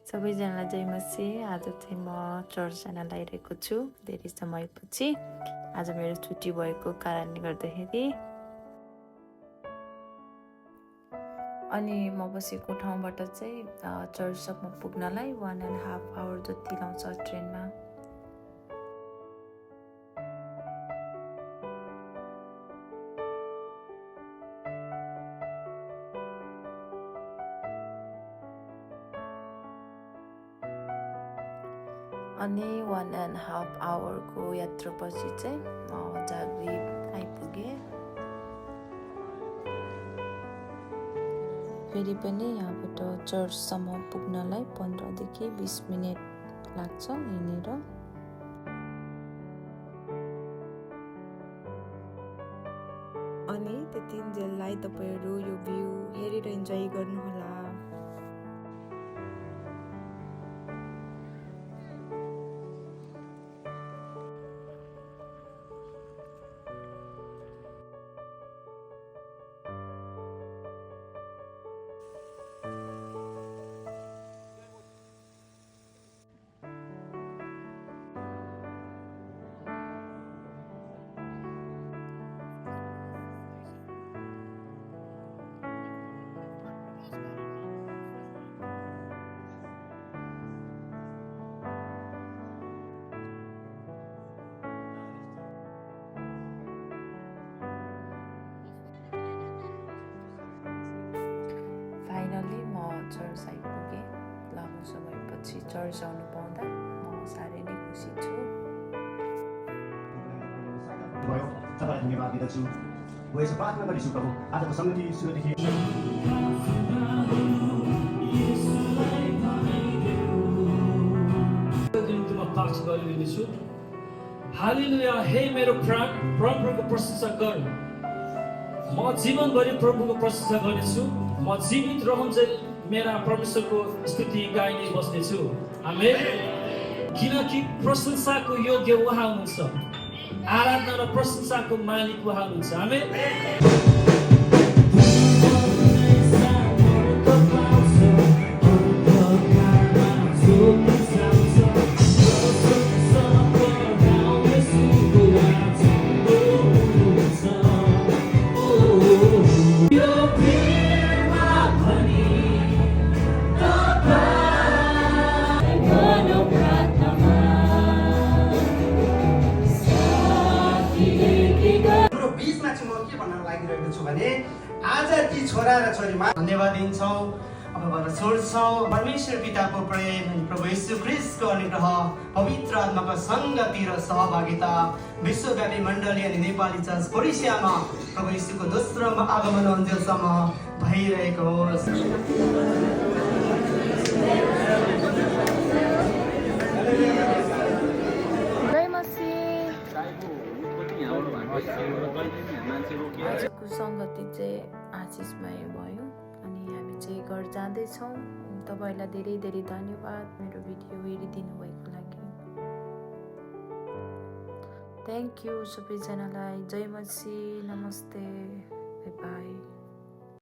सबैजनालाई जय मसीह। आज चाहिँ म चर्च जान लागिरहेको छु धेरै समयपछि। आज मेरो छुट्टी भएको कारणले गर्दाखेरि अनि म बसेको ठाउँबाट चाहिँ चर्चसम्म पुग्नलाई 1.5 आवर जति लाउँछ ट्रेनमा। अनि 1.5 आवरको यात्रापछि चाहिँ म जाग्रेब आइपुगेँ। फेरि पनि यहाँबाट चर्चसम्म पुग्नलाई 15 देखि 20 मिनट लाग्छ हिँडेर। अनि त्यतिन्जेललाई तपाईहरू यो भ्यू हेरेर इन्जोय गर्नुहोला। फाइनली म चर्च आइपुगेँ। लामो समयपछि चर्च आउनु पाउँदा म साह्रै नै खुसी छु। तपाईँलाई धन्यवाद दिँदछु। म यसो प्रार्थना गर्छु प्रभु, आजको सङ्गति सुरुदेखि पाठ गरिदिनेछु। हालेलुया। हे मेरो प्राण, प्रभुको प्रशंसा गर। म जीवनभरि प्रभुको प्रशंसा गर्नेछु। म जीवित रहन्जेल मेरा परमेश्वरको स्तुति गाइ नै बस्नेछु। आमेन। किनकि प्रशंसाको योग्य उहाँ हुनुहुन्छ, आराधना र प्रशंसाको मालिक उहाँ हुनुहुन्छ। आमेन। आज ती छोरा र छोरीमा धन्यवाद दिन्छौँ, अब छोड्छौँ। परमेश्वर पिताको प्रेम, प्रभु यीशु ख्रीष्टको अनुग्रह, पवित्र आत्माको सङ्गति र सहभागिता विश्वव्यापी मण्डली अनि नेपाली चर्च कोरिसियामा प्रभु यीशुको दोस्रो आगमन अन्त्यसम्म भइरहेको होस्। आजको सङ्गति चाहिँ आशिषमय भयो अनि हामी चाहिँ घर जाँदैछौँ। तपाईँलाई धेरै धेरै धन्यवाद मेरो भिडियो हेरिदिनु भएको लागि। थ्याङ्क यू सबैजनालाई। जय मसीह। नमस्ते। By by.